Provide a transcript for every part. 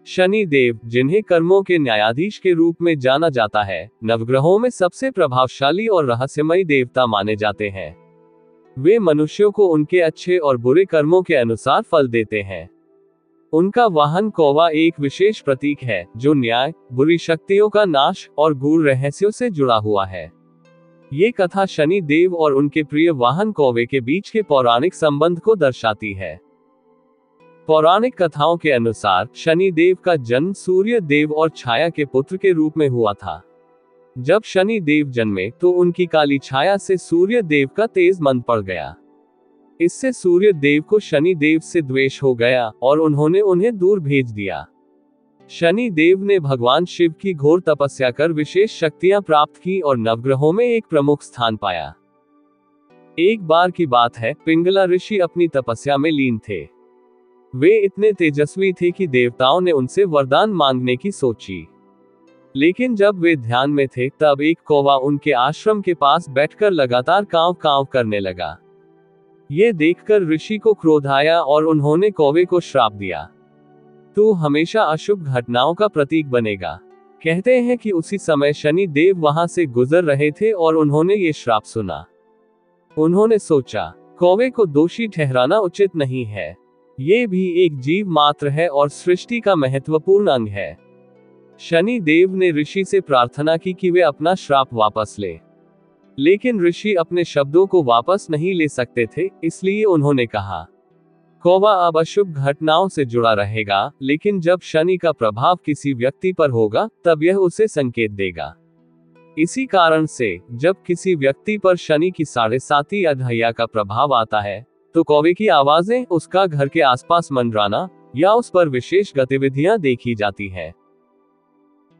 शनि देव, जिन्हें कर्मों के न्यायाधीश के रूप में जाना जाता है, नवग्रहों में सबसे प्रभावशाली और रहस्यमयी देवता माने जाते हैं। वे मनुष्यों को उनके अच्छे और बुरे कर्मों के अनुसार फल देते हैं। उनका वाहन कौवा एक विशेष प्रतीक है, जो न्याय, बुरी शक्तियों का नाश और गूढ़ रहस्यों से जुड़ा हुआ है। ये कथा शनि देव और उनके प्रिय वाहन कौवे के बीच के पौराणिक संबंध को दर्शाती है। पौराणिक कथाओं के अनुसार शनि देव का जन्म सूर्य देव और छाया के पुत्र के रूप में हुआ था। जब शनि देव जन्मे तो उनकी काली छाया से सूर्य देव का तेज मन पड़ गया। इससे सूर्य देव को शनि देव से द्वेष हो गया और उन्होंने उन्हें दूर भेज दिया। शनि देव ने भगवान शिव की घोर तपस्या कर विशेष शक्तियां प्राप्त की और नवग्रहों में एक प्रमुख स्थान पाया। एक बार की बात है, पिंगला ऋषि अपनी तपस्या में लीन थे। वे इतने तेजस्वी थे कि देवताओं ने उनसे वरदान मांगने की सोची। लेकिन जब वे ध्यान में थे तब एक कौवा उनके आश्रम के पास बैठकर लगातार कांव कांव करने लगा। ये देखकर ऋषि को क्रोध आया और उन्होंने कौवे को श्राप दिया, तू हमेशा अशुभ घटनाओं का प्रतीक बनेगा। कहते हैं कि उसी समय शनि देव वहां से गुजर रहे थे और उन्होंने ये श्राप सुना। उन्होंने सोचा, कौवे को दोषी ठहराना उचित नहीं है। ये भी एक जीव मात्र है और सृष्टि का महत्वपूर्ण अंग है। शनि देव ने ऋषि से प्रार्थना की कि वे अपना श्राप वापस ले। लेकिन ऋषि अपने शब्दों को वापस नहीं ले सकते थे, इसलिए उन्होंने कहा, कौवा अब अशुभ घटनाओं से जुड़ा रहेगा, लेकिन जब शनि का प्रभाव किसी व्यक्ति पर होगा तब यह उसे संकेत देगा। इसी कारण से जब किसी व्यक्ति पर शनि की 7.5 अढैया का प्रभाव आता है तो कौवे की आवाजें, उसका घर के आसपास मंडराना या उस पर विशेष गतिविधियां देखी जाती हैं।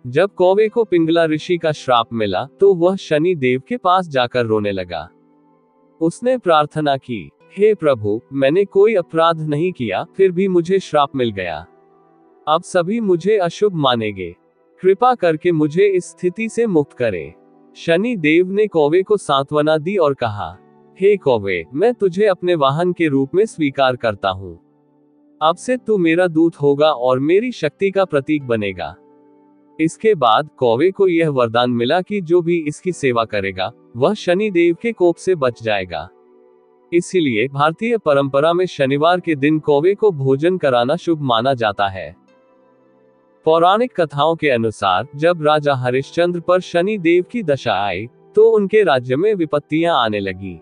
जब कौवे को पिंगला ऋषि का श्राप मिला तो वह शनि देव के पास जाकर रोने लगा। उसने प्रार्थना की, हे प्रभु, मैंने कोई अपराध नहीं किया, फिर भी मुझे श्राप मिल गया। अब सभी मुझे अशुभ मानेंगे। कृपा करके मुझे इस स्थिति से मुक्त करें। शनि देव ने कौवे को सांत्वना दी और कहा, हे कौवे, मैं तुझे अपने वाहन के रूप में स्वीकार करता हूँ। अब से तू मेरा दूत होगा और मेरी शक्ति का प्रतीक बनेगा। इसके बाद कौवे को यह वरदान मिला कि जो भी इसकी सेवा करेगा वह शनि देव के कोप से बच जाएगा। इसीलिए भारतीय परंपरा में शनिवार के दिन कौवे को भोजन कराना शुभ माना जाता है। पौराणिक कथाओं के अनुसार जब राजा हरिश्चंद्र पर शनि देव की दशा आई तो उनके राज्य में विपत्तियां आने लगी।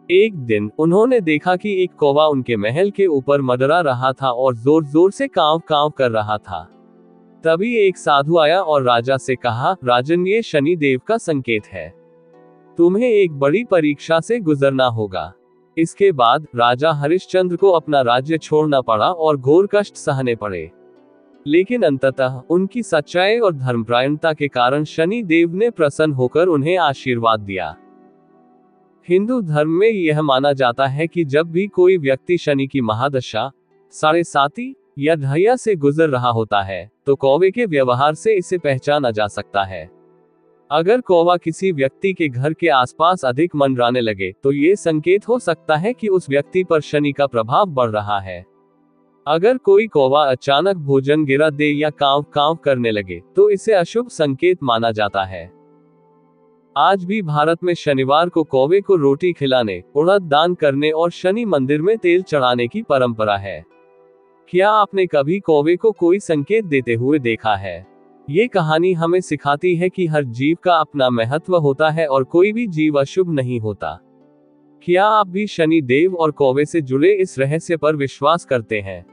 एक दिन उन्होंने देखा कि एक कौवा उनके महल के ऊपर मंडरा रहा था और जोर जोर से कांव कांव कर रहा था। तभी एक साधु आया और राजा से कहा, राजन, ये शनि देव का संकेत है। तुम्हें एक बड़ी परीक्षा से गुजरना होगा। इसके बाद राजा हरिश्चंद्र को अपना राज्य छोड़ना पड़ा और घोर कष्ट सहने पड़े। लेकिन अंततः उनकी सच्चाई और धर्मपरायणता के कारण शनि देव ने प्रसन्न होकर उन्हें आशीर्वाद दिया। हिंदू धर्म में यह माना जाता है कि जब भी कोई व्यक्ति शनि की महादशा, 7.5 या ढैया से गुजर रहा होता है तो कौवे के व्यवहार से इसे पहचाना जा सकता है। अगर कौवा किसी व्यक्ति के घर के आसपास अधिक मंडराने लगे तो ये संकेत हो सकता है कि उस व्यक्ति पर शनि का प्रभाव बढ़ रहा है। अगर कोई कौवा अचानक भोजन गिरा दे या कांव कांव करने लगे तो इसे अशुभ संकेत माना जाता है। आज भी भारत में शनिवार को कौवे को रोटी खिलाने, उड़द दान करने और शनि मंदिर में तेल चढ़ाने की परंपरा है। क्या आपने कभी कौवे को कोई संकेत देते हुए देखा है? ये कहानी हमें सिखाती है कि हर जीव का अपना महत्व होता है और कोई भी जीव अशुभ नहीं होता। क्या आप भी शनि देव और कौवे से जुड़े इस रहस्य पर विश्वास करते हैं?